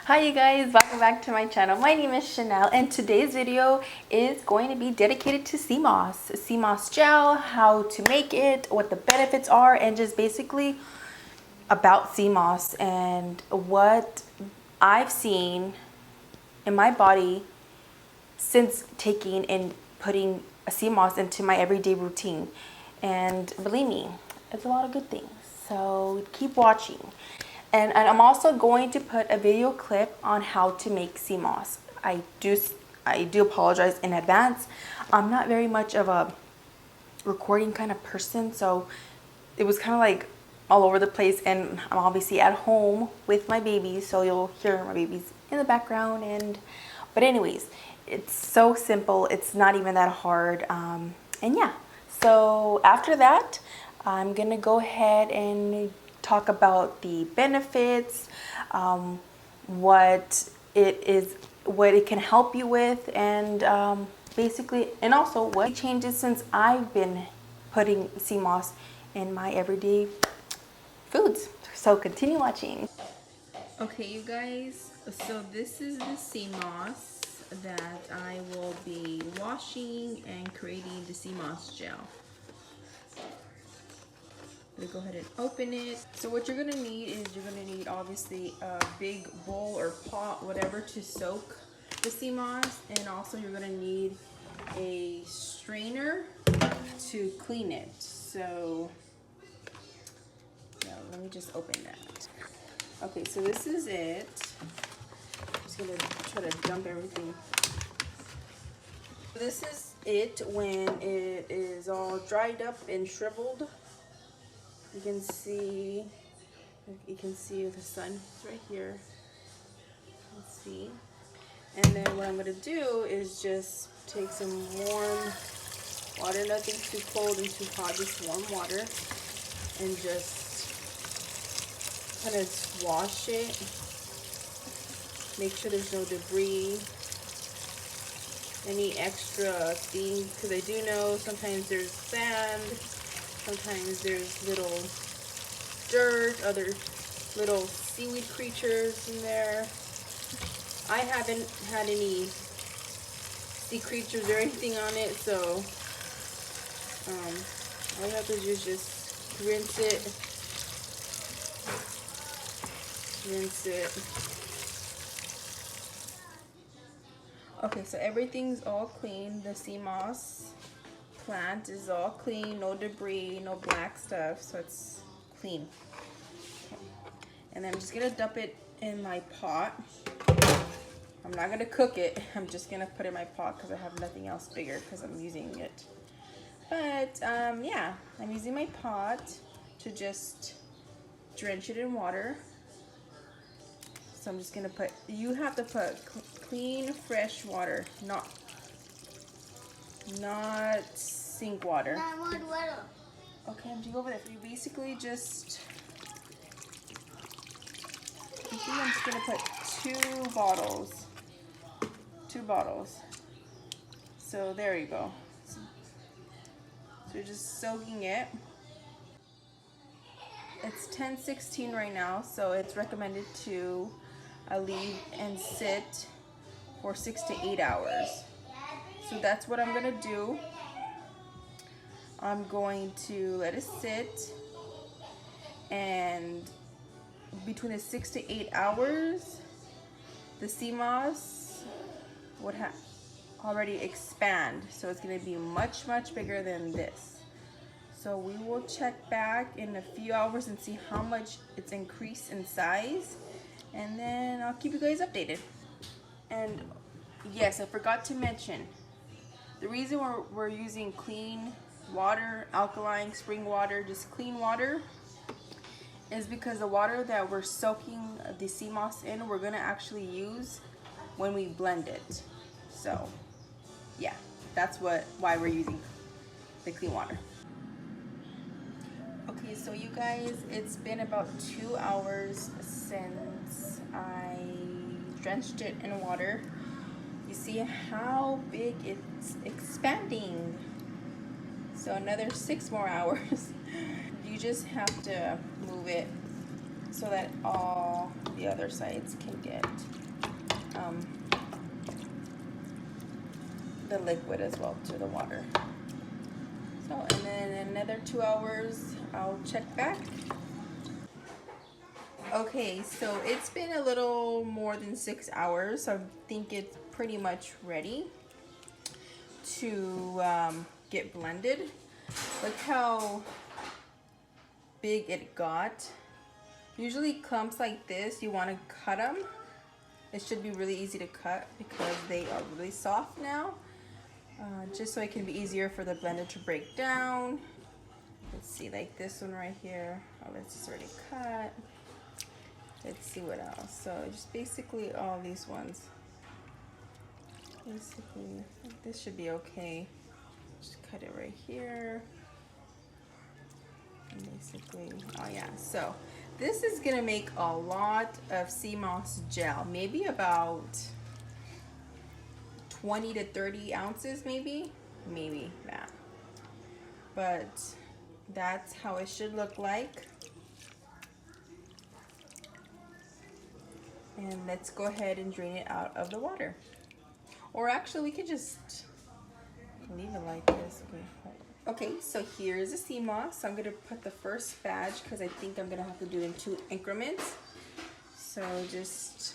Hi you guys, welcome back to my channel. My name is Chanel and today's video is going to be dedicated to sea moss gel, how to make it, what the benefits are, and just basically about sea moss and what I've seen in my body since taking and putting a sea moss into my everyday routine. And believe me, it's a lot of good things. So keep watching. And I'm also going to put a video clip on how to make sea moss. I do apologize in advance. I'm not very much of a recording kind of person, so it was kind of like all over the place, and I'm obviously at home with my babies, so you'll hear my babies in the background. But anyways, it's so simple. It's not even that hard. And yeah, so after that, I'm gonna go ahead and talk about the benefits, what it can help you with, and basically, and also what changes since I've been putting sea moss in my everyday foods. So continue watching. Okay, you guys, so this is the sea moss that I will be washing and creating the sea moss gel. I'm gonna go ahead and open it. So what you're gonna need is you're gonna need obviously a big bowl or pot, whatever, to soak the sea moss, and also you're gonna need a strainer to clean it. So yeah, let me just open that. Okay, so this is it. I'm just gonna try to dump everything. This is it when it is all dried up and shriveled. You can see the sun right here. Let's see. And then what I'm gonna do is just take some warm water, nothing too cold and too hot, just warm water, and just kind of wash it. Make sure there's no debris, any extra things, because I do know sometimes there's sand, sometimes there's little dirt, other little seaweed creatures in there. I haven't had any sea creatures or anything on it, so all you have to do is just rinse it. Okay, so everything's all clean. The sea moss plant is all clean, no debris, no black stuff, so it's clean. Okay. And then I'm just gonna dump it in my pot. I'm not gonna cook it. I'm just gonna put it in my pot because I have nothing else bigger because I'm using it. But yeah, I'm using my pot to just drench it in water. So I'm just gonna put, you have to put clean, fresh water, not sink water. Okay, I'm gonna go over that. You basically just, I think I'm just gonna put two bottles. So there you go. So you're just soaking it. It's 10:16 right now, so it's recommended to leave and sit for 6 to 8 hours. So that's what I'm gonna do. I'm going to let it sit, and between the 6 to 8 hours, the sea moss would already expand, so it's going to be much bigger than this. So we will check back in a few hours and see how much it's increased in size, and then I'll keep you guys updated. And yes, I forgot to mention, the reason we're using clean water, alkaline spring water, just clean water, is because the water that we're soaking the sea moss in, we're gonna actually use when we blend it. So yeah, that's why we're using the clean water. Okay, so you guys, it's been about 2 hours since I drenched it in water. You see how big it's expanding. So another 6 more hours. You just have to move it so that all the other sides can get the liquid as well to the water. So, and then in another 2 hours, I'll check back. Okay, so it's been a little more than 6 hours, so I think it's pretty much ready to get blended. Look how big it got. Usually clumps like this, you want to cut them. It should be really easy to cut because they are really soft now. Just so it can be easier for the blender to break down. Let's see, like this one right here. Oh, it's already cut. Let's see what else. So just basically all these ones. Basically, this should be okay. Just cut it right here. And basically, oh yeah. So this is gonna make a lot of sea moss gel. Maybe about 20 to 30 ounces, maybe that. But that's how it should look like. And let's go ahead and drain it out of the water. Or actually, we could just leave it like this. Okay, hold on. Okay, so here's the sea moss. So I'm gonna put the first batch because I think I'm gonna have to do it in 2 increments. So just,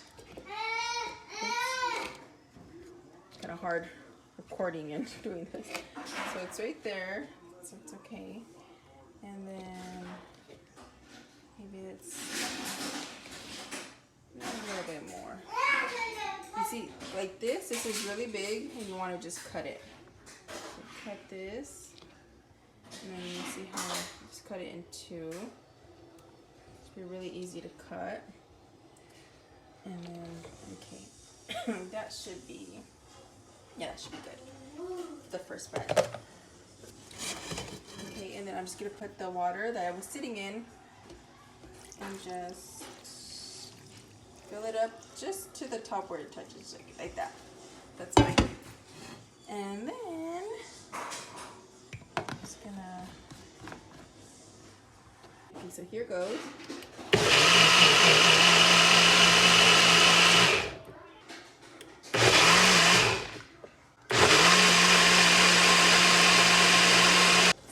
kind of hard recording and doing this. So it's right there, so it's okay. And then maybe it's a little bit more. You see, like this is really big and you want to just cut it. So cut this, and then you see how I just cut it in 2. It's be really easy to cut. And then, okay, that should be, yeah, that should be good. The first batch. Okay, and then I'm just gonna put the water that I was sitting in and just fill it up just to the top where it touches, like that. That's fine. And then I'm just gonna, okay, so here goes.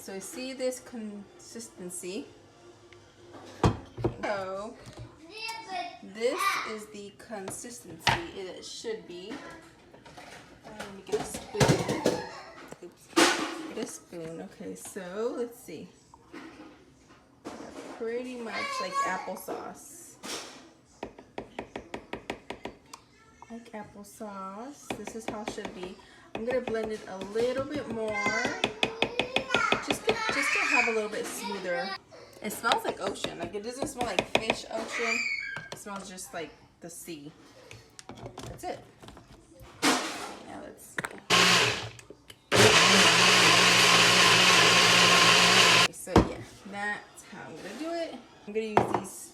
So you see this consistency. So this is the consistency it should be. Let me get a spoon. Oops. Get a spoon. Okay, so let's see. Pretty much like applesauce. Like applesauce. This is how it should be. I'm gonna blend it a little bit more. Just to have a little bit smoother. It smells like ocean. Like it doesn't smell like fish ocean. It smells just like the sea. That's it. Now let's see. Okay, so yeah, that's how I'm gonna do it. I'm gonna use these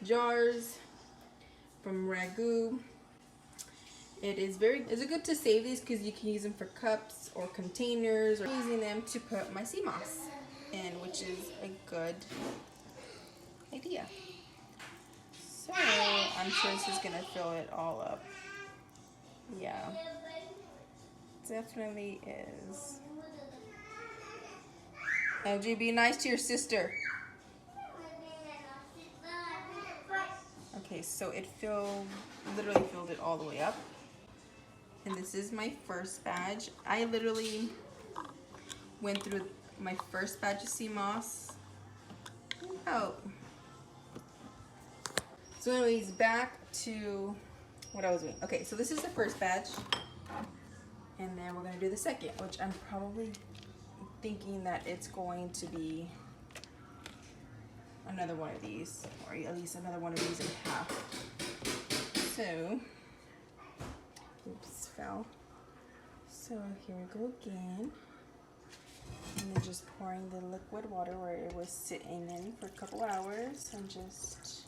jars from Ragu. It's good to save these because you can use them for cups or containers, or using them to put my sea moss in, which is a good idea. So I'm sure this is gonna fill it all up. Yeah, definitely is. LG, be nice to your sister. Okay, so it literally filled it all the way up. And this is my first batch. I literally went through my first batch of sea moss. Oh. So anyways, back to what I was doing. Okay, so this is the first batch. And then we're gonna do the second, which I'm probably thinking that it's going to be another one of these, or at least another one of these in half. So, oops, fell. So here we go again. And then just pouring the liquid water where it was sitting in for a couple hours, and just,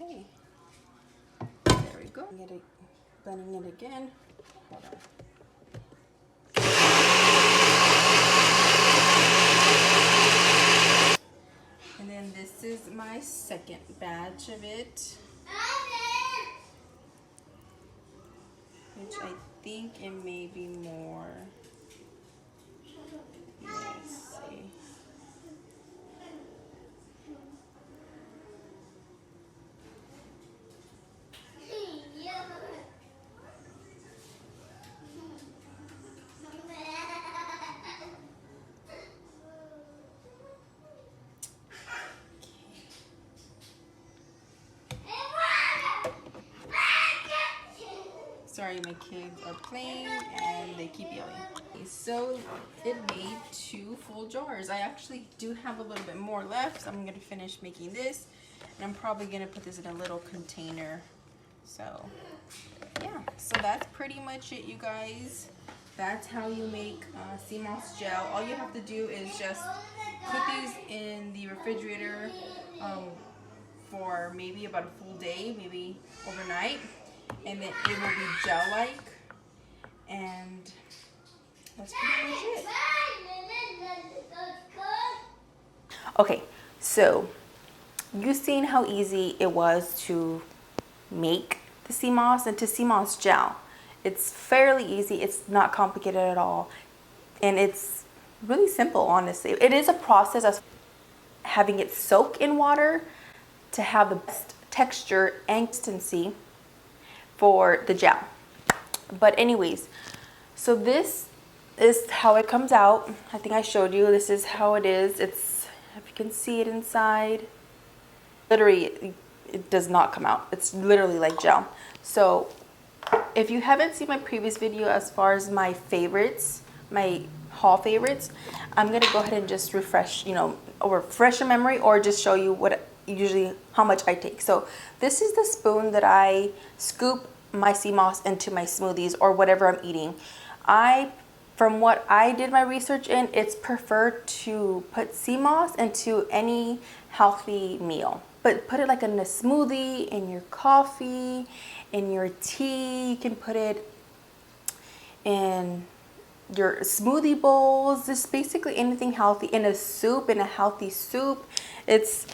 okay. There we go. Get it, blending it again. Hold on. And then this is my second batch of it, which I think it may be more. Let's see. Sorry, my kids are playing and they keep yelling. So it made 2 full jars. I actually do have a little bit more left. So I'm gonna finish making this, and I'm probably gonna put this in a little container. So yeah, so that's pretty much it, you guys. That's how you make sea moss gel. All you have to do is just put these in the refrigerator for maybe about a full day, maybe overnight, and then it will be gel-like, and that's pretty much it. Okay, so you've seen how easy it was to make the sea moss into sea moss gel. It's fairly easy. It's not complicated at all, and it's really simple, honestly. It is a process of having it soak in water to have the best texture and consistency for the gel. But anyways, so this is how it comes out. I think I showed you. This is how it is. It's, if you can see it inside, literally it does not come out. It's literally like gel. So if you haven't seen my previous video as far as my favorites, my haul favorites, I'm gonna go ahead and just refresh, or refresh your memory, or just show you what usually how much I take. So this is the spoon that I scoop my sea moss into my smoothies or whatever I'm eating. From what I did my research in, it's preferred to put sea moss into any healthy meal. But put it like in a smoothie, in your coffee, in your tea. You can put it in your smoothie bowls, just basically anything healthy. In a soup, in a healthy soup. It's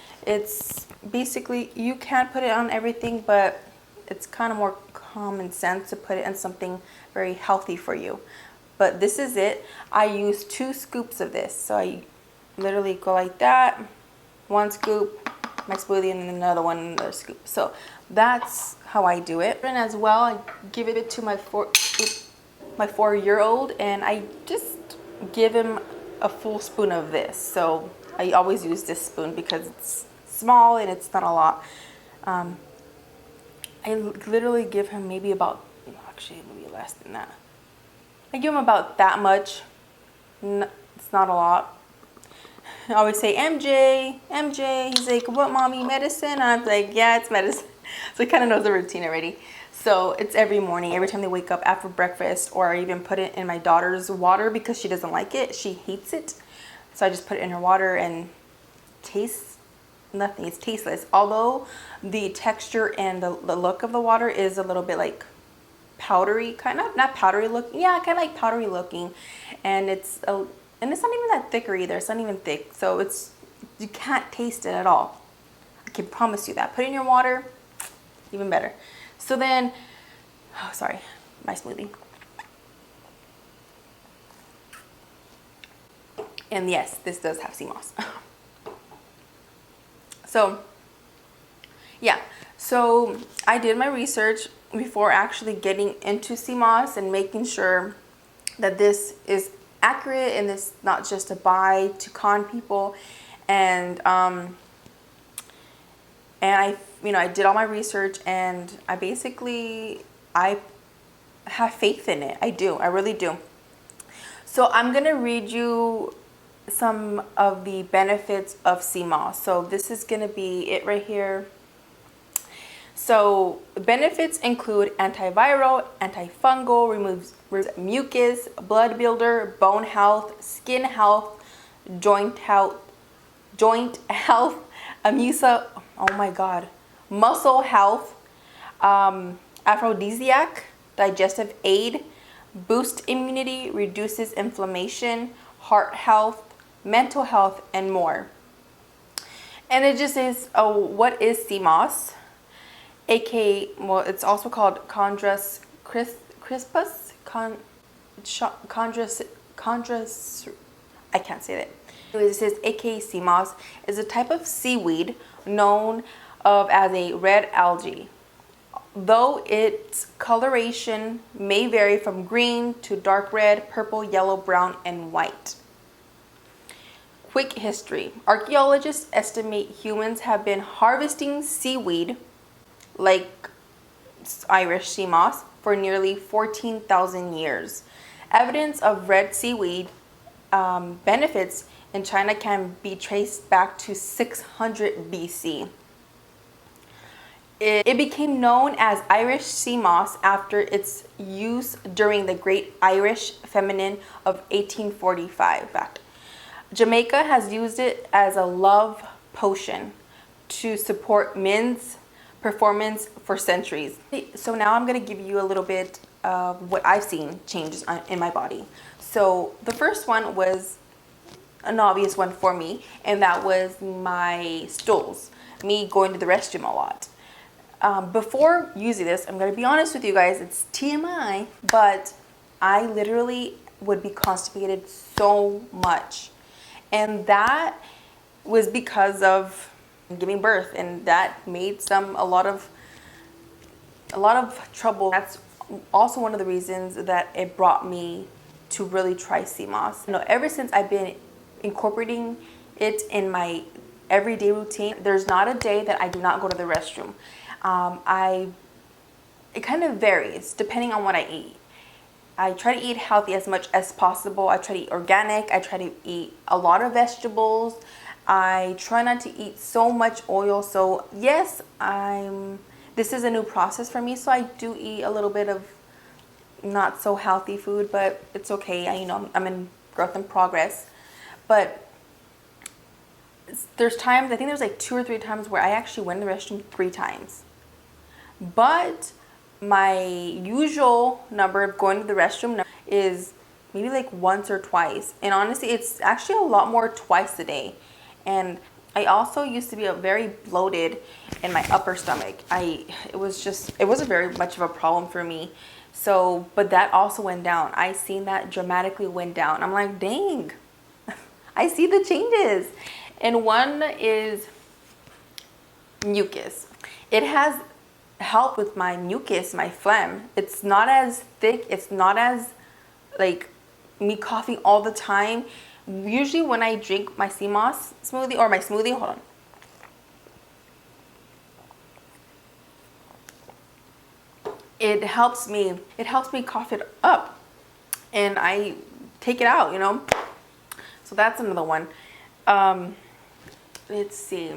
basically, you can put it on everything, but it's kind of more common sense to put it in something very healthy for you. But this is it. I use 2 scoops of this. So I literally go like that. 1 scoop, my smoothie, and then another one, another scoop. So that's how I do it. And as well, I give it to my 4-year-old, and I just give him a full spoon of this. So I always use this spoon because it's small and it's not a lot. I literally give him maybe about, actually maybe less than that. I give him about that much. It's not a lot. I always say, MJ. He's like, what, mommy, medicine? And I'm like, yeah, it's medicine. So he kind of knows the routine already. So it's every morning, every time they wake up after breakfast, or I even put it in my daughter's water because she doesn't like it. She hates it. So I just put it in her water, and tastes nothing. It's tasteless. Although the texture and the look of the water is a little bit like powdery, kind of, not powdery looking. Yeah, kind of like powdery looking. And it's not even that thicker either. It's not even thick. So you can't taste it at all. I can promise you that. Put it in your water, even better. So then, oh, sorry, my smoothie. And yes, this does have sea moss. So, yeah. So I did my research before actually getting into sea moss and making sure that this is accurate and this not just a buy to con people. And I did all my research, and I have faith in it. I do. I really do. So I'm going to read you some of the benefits of sea moss. So this is going to be it right here. So benefits include antiviral, antifungal, removes mucus, blood builder, bone health, skin health, joint health, muscle health, aphrodisiac, digestive aid, boost immunity, reduces inflammation, heart health, mental health, and more. And it just says, oh, what is sea moss? aka, well, it's also called Chondrus crispus, chondrus, I can't say that. Anyways, it says aka sea moss is a type of seaweed known of as a red algae. Though its coloration may vary from green to dark red, purple, yellow, brown, and white. Quick history. Archaeologists estimate humans have been harvesting seaweed, like Irish sea moss, for nearly 14,000 years. Evidence of red seaweed benefits in China can be traced back to 600 BC. It became known as Irish sea moss after its use during the Great Irish Famine of 1845. Jamaica has used it as a love potion to support men's performance for centuries. So now I'm going to give you a little bit of what I've seen changes in my body. So the first one was an obvious one for me, and that was my stools, me going to the restroom a lot. Before using this, I'm going to be honest with you guys, it's TMI, but I literally would be constipated so much. And that was because of giving birth, and that made a lot of trouble. That's also one of the reasons that it brought me to really try sea moss. You know, ever since I've been incorporating it in my everyday routine, there's not a day that I do not go to the restroom. It kind of varies depending on what I eat. I try to eat healthy as much as possible. I try to eat organic. I try to eat a lot of vegetables. I try not to eat so much oil. So yes, this is a new process for me. So I do eat a little bit of not so healthy food, but it's okay. I'm in growth and progress. But there's times, I think there's like 2 or 3 times where I actually went to the restroom 3 times. But my usual number of going to the restroom is maybe like once or twice. And honestly, it's actually a lot more twice a day. And I also used to be very bloated in my upper stomach. It wasn't very much of a problem for me. So, but that also went down. I seen that dramatically went down. I'm like, dang, I see the changes. And one is mucus. It has helped with my mucus, my phlegm. It's not as thick. It's not as like me coughing all the time. Usually when I drink my sea moss smoothie or my smoothie, hold on. It helps me cough it up, and I take it out, you know. So that's another one. Let's see.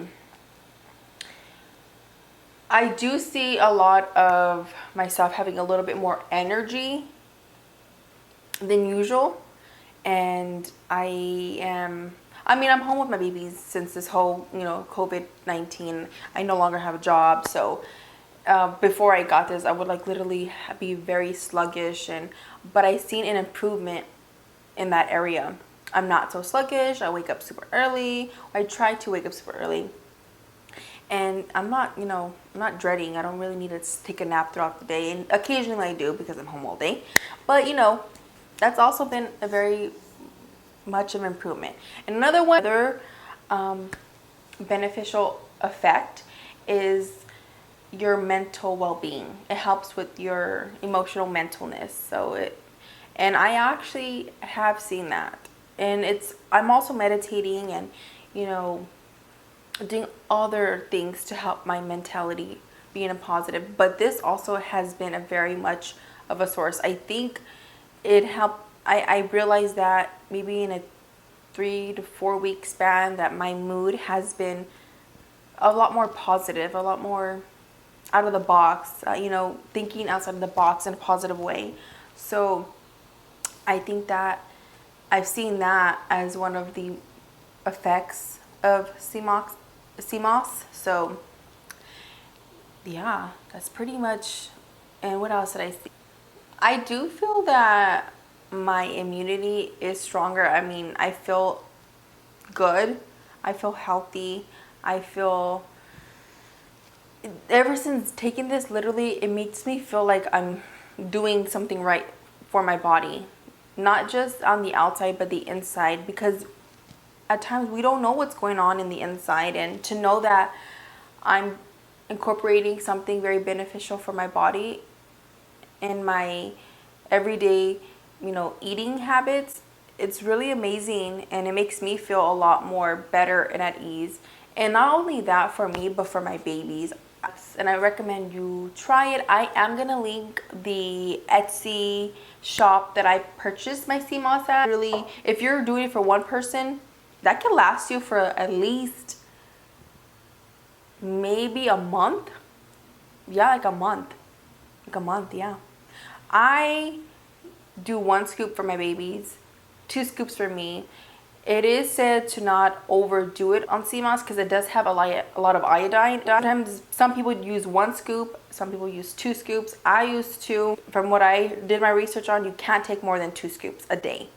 I do see a lot of myself having a little bit more energy than usual. And I'm home with my babies since this whole, COVID-19. I no longer have a job. So before I got this, I would like literally be very sluggish. But I seen an improvement in that area. I'm not so sluggish. I wake up super early. I try to wake up super early. And I'm not dreading. I don't really need to take a nap throughout the day. And occasionally I do because I'm home all day. But, that's also been a very much of improvement. And another beneficial effect is your mental well-being. It helps with your emotional mentalness. And I actually have seen that. And I'm also meditating and, doing other things to help my mentality be in a positive. But this also has been a very much of a source. I think it helped. I realized that maybe in a 3 to 4 week span that my mood has been a lot more positive, a lot more out of the box, thinking outside of the box in a positive way. So I think that I've seen that as one of the effects of sea moss. So yeah, that's pretty much. And what else did I see? I do feel that my immunity is stronger. I feel good. I feel healthy. I feel, ever since taking this, literally, it makes me feel like I'm doing something right for my body. Not just on the outside, but the inside. Because at times we don't know what's going on in the inside. And to know that I'm incorporating something very beneficial for my body in my everyday, eating habits, it's really amazing, and it makes me feel a lot more better and at ease. And not only that for me, but for my babies. And I recommend you try it. I am gonna link the Etsy shop that I purchased my sea moss at. Really, if you're doing it for one person, that can last you for at least maybe a month. Yeah, like a month. Like a month, yeah. I do 1 scoop for my babies, 2 scoops for me. It is said to not overdo it on sea moss because it does have a lot of iodine. Sometimes some people use 1 scoop, some people use 2 scoops. I use 2. From what I did my research on, you can't take more than 2 scoops a day.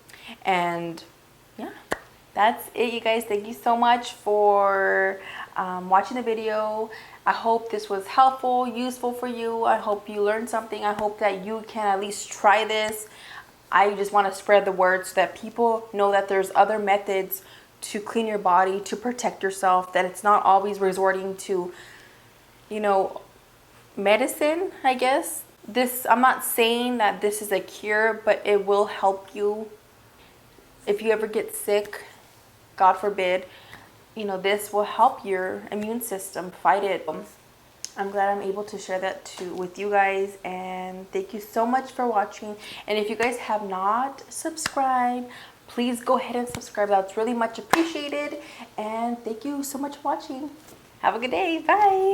And yeah, that's it, you guys. Thank you so much for watching the video. I hope this was helpful, useful for you. I hope you learned something. I hope that you can at least try this. I just want to spread the word so that people know that there's other methods to clean your body, to protect yourself, that it's not always resorting to, medicine, I guess. I'm not saying that this is a cure, but it will help you if you ever get sick, God forbid. This will help your immune system fight it. I'm glad I'm able to share that with you guys, and thank you so much for watching. And if you guys have not subscribed, please go ahead and subscribe. That's really much appreciated, and thank you so much for watching. Have a good day. Bye.